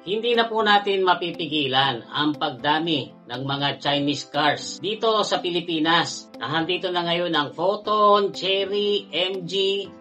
Hindi na po natin mapipigilan ang pagdami ng mga Chinese cars dito sa Pilipinas. Nandito na ngayon ang Foton, Chery, MG,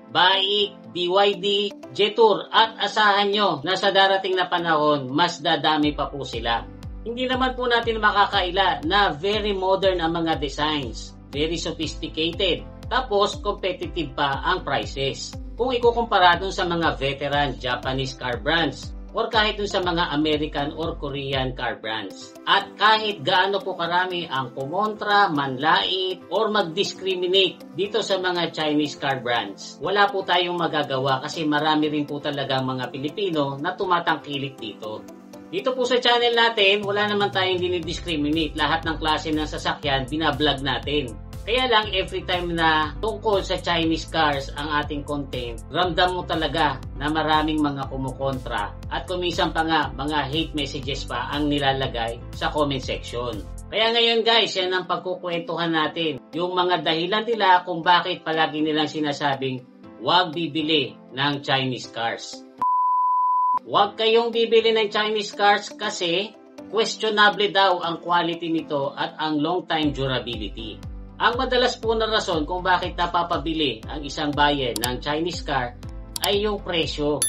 BAIC, BYD, Jetour at asahan nyo na sa darating na panahon mas dadami pa po sila. Hindi naman po natin makakaila na very modern ang mga designs, very sophisticated, tapos competitive pa ang prices. Kung ikukumpara dun sa mga veteran Japanese car brands or kahit dun sa mga American or Korean car brands. At kahit gaano po karami ang kumontra, manlait, or mag-discriminate dito sa mga Chinese car brands, wala po tayong magagawa kasi marami rin po talagang mga Pilipino na tumatangkilik dito. Dito po sa channel natin, wala naman tayong dinidiscriminate. Lahat ng klase ng sasakyan, binablog natin. Kaya lang, every time na tungkol sa Chinese cars ang ating content, ramdam mo talaga na maraming mga kumukontra at kuminsan pa nga mga hate messages pa ang nilalagay sa comment section. Kaya ngayon guys, yan ang pagkukwentuhan natin. Yung mga dahilan nila kung bakit palagi nilang sinasabing huwag bibili ng Chinese cars. Huwag kayong bibili ng Chinese cars kasi questionable daw ang quality nito at ang long time durability. Ang madalas po na rason kung bakit napapabili ang isang buyer ng Chinese car ay yung presyo.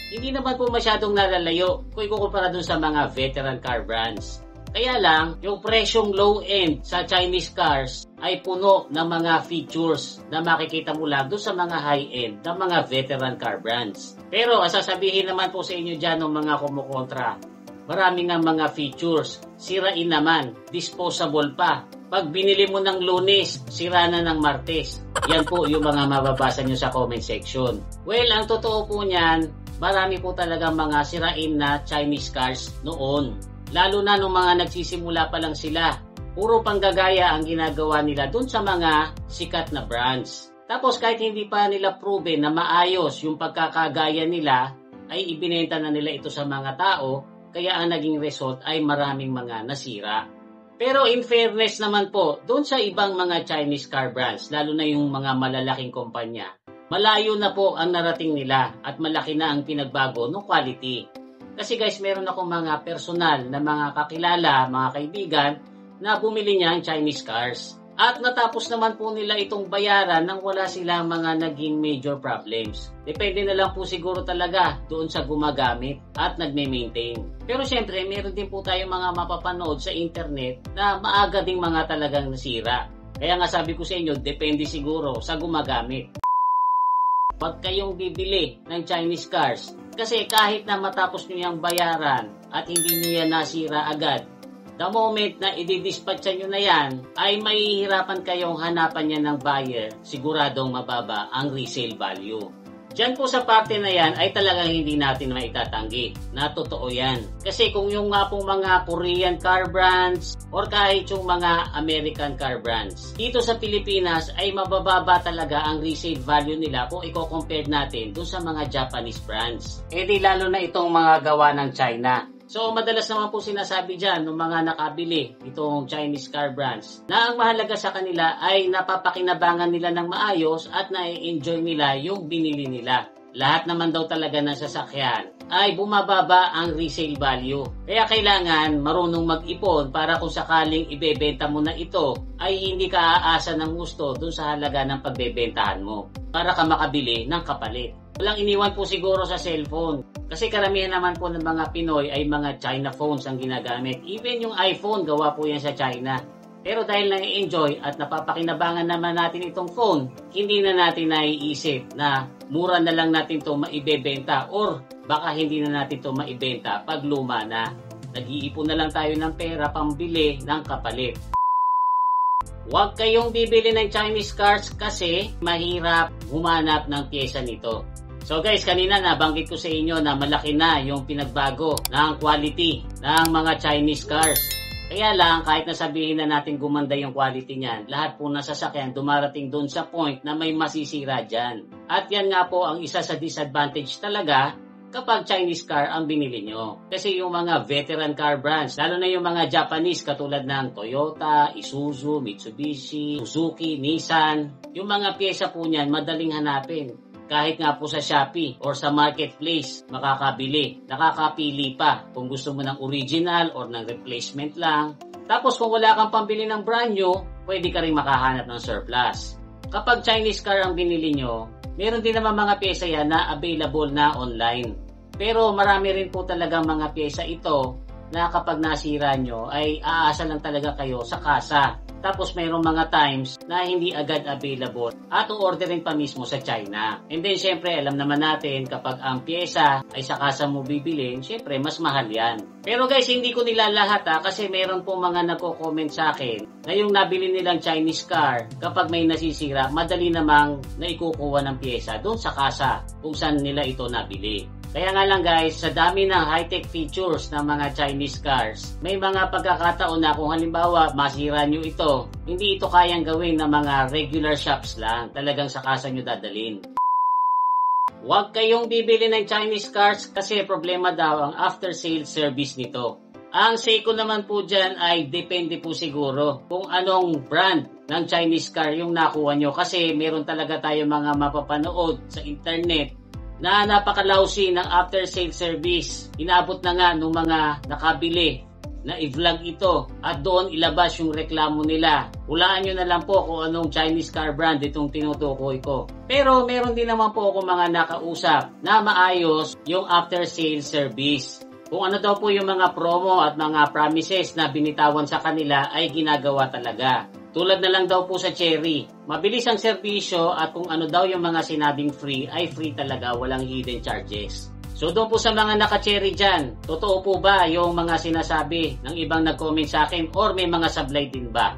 Hindi naman po masyadong nalalayo kung ikukumpara dun sa mga veteran car brands. Kaya lang, yung presyong low-end sa Chinese cars ay puno ng mga features na makikita mo lang dun sa mga high-end ng mga veteran car brands. Pero sasabihin naman po sa inyo dyan ng mga kumukontra, marami nga mga features, sirain naman, disposable pa. Pag binili mo ng Lunes, sira na ng Martes. Yan po yung mga mababasa nyo sa comment section. Well, ang totoo po niyan, marami po talagang mga sirain na Chinese cars noon. Lalo na nung mga nagsisimula pa lang sila. Puro panggagaya ang ginagawa nila dun sa mga sikat na brands. Tapos kahit hindi pa nila proven na maayos yung pagkakagaya nila, ay ibinenta na nila ito sa mga tao, kaya ang naging result ay maraming mga nasira. Pero in fairness naman po, doon sa ibang mga Chinese car brands, lalo na yung mga malalaking kumpanya, malayo na po ang narating nila at malaki na ang pinagbago ng quality. Kasi guys, meron akong mga personal na mga kakilala, mga kaibigan, na bumili niya ang Chinese cars. At natapos naman po nila itong bayaran nang wala silang mga naging major problems. Depende na lang po siguro talaga doon sa gumagamit at nagme-maintain. Pero syempre, meron din po tayong mga mapapanood sa internet na maaga ding mga talagang nasira. Kaya nga sabi ko sa inyo, depende siguro sa gumagamit. Huwag kayong bibili ng Chinese cars kasi kahit na matapos nyo yung bayaran at hindi nyo yan nasira agad, the moment na i-dispatcha nyo na yan, ay mahihirapan kayong hanapan niya ng buyer, siguradong mababa ang resale value. Diyan po sa parte na yan ay talagang hindi natin maitatanggi na totoo yan. Kasi kung yung nga pong mga Korean car brands or kahit yung mga American car brands, dito sa Pilipinas ay mabababa talaga ang resale value nila kung i-compare natin dun sa mga Japanese brands. E di lalo na itong mga gawa ng China. So, madalas naman po sinasabi dyan ng mga nakabili itong Chinese car brands na ang mahalaga sa kanila ay napapakinabangan nila ng maayos at na-enjoy nila yung binili nila. Lahat naman daw talaga ng sasakyan ay bumababa ang resale value. Kaya kailangan marunong mag-ipon para kung sakaling ibebenta mo na ito ay hindi ka aasa ng gusto dun sa halaga ng pagbebentahan mo para ka makabili ng kapalit. Walang iniwan po siguro sa cellphone. Kasi karamihan naman po ng mga Pinoy ay mga China phones ang ginagamit. Even yung iPhone, gawa po yan sa China. Pero dahil na-enjoy at napapakinabangan naman natin itong phone, hindi na natin naiisip na mura na lang natin ito maibebenta or baka hindi na natin ito maibenta pag luma na. Nag-iipon na lang tayo ng pera pambili ng kapalit. Huwag kayong bibili ng Chinese cars kasi mahirap humanap ng pyesa nito. So guys, kanina nabanggit ko sa inyo na malaki na yung pinagbago ng quality ng mga Chinese cars. Kaya lang, kahit nasabihin na natin gumanda yung quality niyan, lahat po na sasakyan dumarating doon sa point na may masisira dyan. At yan nga po ang isa sa disadvantage talaga kapag Chinese car ang binili nyo. Kasi yung mga veteran car brands, lalo na yung mga Japanese katulad ng Toyota, Isuzu, Mitsubishi, Suzuki, Nissan, yung mga pyesa po niyan madaling hanapin. kahit nga po sa Shopee or sa marketplace makakabili. Nakakapili pa kung gusto mo ng original or ng replacement lang. Tapos kung wala kang pambili ng brand new, pwede ka rin makahanap ng surplus. Kapag Chinese car ang binili nyo, meron din naman mga pyesa yan na available na online. Pero marami rin po talagang mga pyesa ito na kapag nasira nyo ay aasa lang talaga kayo sa kasa. Tapos mayroong mga times na hindi agad available at o-orderin pa mismo sa China. And then syempre alam naman natin kapag ang pyesa ay sa kasa mo bibilin, syempre mas mahal yan. Pero guys, hindi ko nila lahat kasi meron po mga nagko-comment sa akin na yung nabili nilang Chinese car kapag may nasisira, madali namang naikukuha ng pyesa doon sa kasa kung saan nila ito nabili. Kaya nga lang guys, sa dami ng high-tech features ng mga Chinese cars, may mga pagkakataon na kung halimbawa masira nyo ito, hindi ito kayang gawin ng mga regular shops lang, talagang sa kasa nyo dadalhin. Huwag kayong bibili ng Chinese cars kasi problema daw ang after-sale service nito. Ang say ko naman po dyan ay depende po siguro kung anong brand ng Chinese car yung nakuha nyo kasi meron talaga tayo mga mapapanood sa internet na napaka-lousy ng after-sale service. Inabot na nga nung mga nakabili na i-vlog ito at doon ilabas yung reklamo nila. Hulaan nyo na lang po kung anong Chinese car brand itong tinutukoy ko. Pero meron din naman po ako mga nakausap na maayos yung after-sale service. Kung ano daw po yung mga promo at mga promises na binitawan sa kanila ay ginagawa talaga. Tulad na lang daw po sa Chery. Mabilis ang serbisyo at kung ano daw yung mga sinabing free ay free talaga, walang hidden charges. So doon po sa mga naka-Chery dyan, totoo po ba yung mga sinasabi ng ibang nag-comment sa akin or may mga sablay din ba?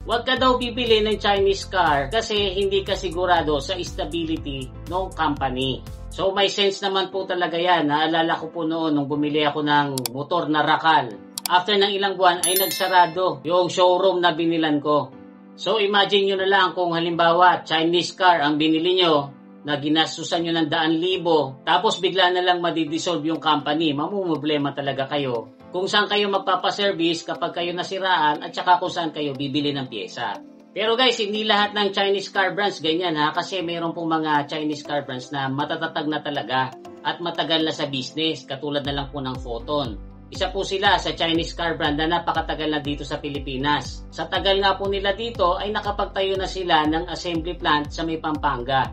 Huwag ka daw bibili ng Chinese car kasi hindi ka sigurado sa stability ng company. So may sense naman po talaga yan. Naalala ko po noon nung bumili ako ng motor na Rakal. After ng ilang buwan ay nagsarado yung showroom na binilan ko. So imagine nyo na lang kung halimbawa Chinese car ang binili nyo na ginastusan nyo ng 100,000 tapos bigla na lang madidissolve yung company, mamumblema talaga kayo kung saan kayo magpapaservice kapag kayo nasiraan at saka kung saan kayo bibili ng pyesa. Pero guys, hindi lahat ng Chinese car brands ganyan kasi meron pong mga Chinese car brands na matatatag na talaga at matagal na sa business katulad na lang po ng Photon. Isa po sila sa Chinese car brand na napakatagal na dito sa Pilipinas. Sa tagal nga po nila dito ay nakapagtayo na sila ng assembly plant sa may Pampanga.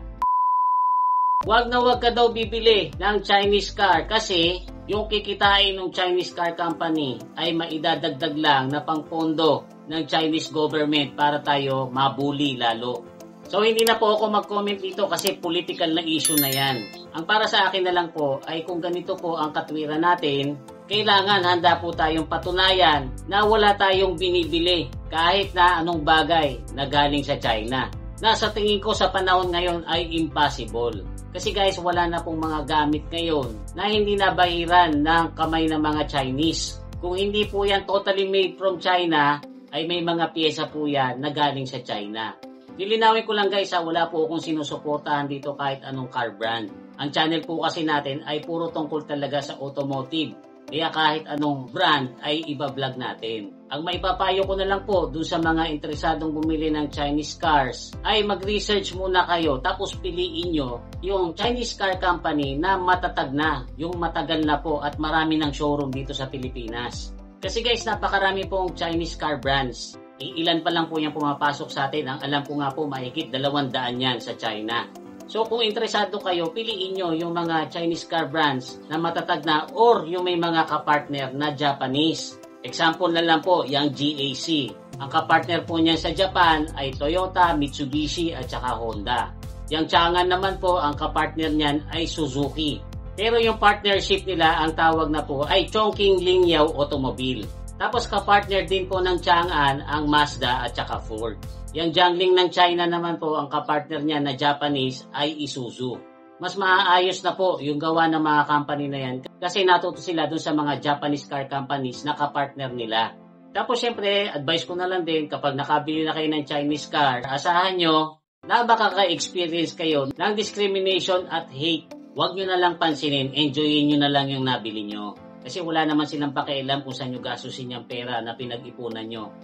Huwag na huwag ka daw bibili ng Chinese car kasi yung kikitain ng Chinese car company ay maidadagdag lang na pangpondo ng Chinese government para tayo mabuli lalo. So hindi na po ako mag-comment dito kasi political na issue na yan. Ang para sa akin na lang po ay kung ganito po ang katwiran natin, kailangan handa po tayong patunayan na wala tayong binibili kahit na anong bagay na galing sa China. Na sa tingin ko sa panahon ngayon ay impossible. Kasi guys, wala na pong mga gamit ngayon na hindi nabahiran ng kamay ng mga Chinese. Kung hindi po yan totally made from China, ay may mga pyesa po yan na galing sa China. Lilinawin ko lang guys, wala po akong sinusuportahan dito kahit anong car brand. Ang channel po kasi natin ay puro tungkol talaga sa automotive. Kaya kahit anong brand ay iba-vlog natin. Ang maipapayo ko na lang po dun sa mga interesadong bumili ng Chinese cars ay mag-research muna kayo tapos piliin nyo yung Chinese car company na matatag na, yung matagal na po at marami ng showroom dito sa Pilipinas. Kasi guys, napakarami pong Chinese car brands. Ilan pa lang po yung pumapasok sa atin. Ang alam ko nga po mahigit 200 yan sa China. So kung interesado kayo, piliin nyo yung mga Chinese car brands na matatag na or yung may mga kapartner na Japanese. Example na lang po, yung GAC. Ang kapartner po niyan sa Japan ay Toyota, Mitsubishi at saka Honda. Yung Changan naman po, ang kapartner niyan ay Suzuki. Pero yung partnership nila, ang tawag na po ay Chongqing Lingyao Automobile. Tapos kapartner din po ng Changan ang Mazda at saka Ford. Yung Jiangling ng China naman po, ang kapartner niya na Japanese ay Isuzu. Mas maaayos na po yung gawa ng mga company na yan kasi natuto sila dun sa mga Japanese car companies na kapartner nila. Tapos syempre, advice ko na lang din kapag nakabili na kayo ng Chinese car, asahan nyo na baka ka-experience kayo ng discrimination at hate. Huwag nyo na lang pansinin, enjoyin nyo na lang yung nabili nyo. Kasi wala naman silang pakialam kung saan nyo gastusin yung pera na pinag-ipunan nyo.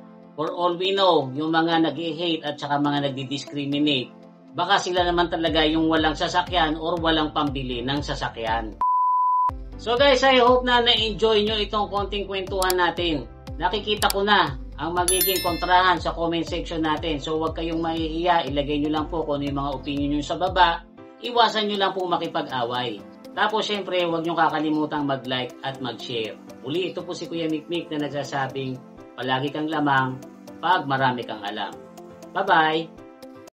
For all we know, yung mga nag-hate at saka mga nagdi-discriminate, Baka sila naman talaga yung walang sasakyan or walang pambili ng sasakyan. So guys, I hope na na-enjoy nyo itong konting kwentuhan natin. Nakikita ko na ang magiging kontrahan sa comment section natin. So huwag kayong mahihiya, ilagay nyo lang po kung ano yung mga opinion nyo sa baba. Iwasan nyo lang po makipag-away. Tapos syempre, huwag nyo kakalimutang mag-like at mag-share. Muli, ito po si Kuya Mikmik na nagsasabing, palagi kang lamang pag marami kang alam. Bye-bye!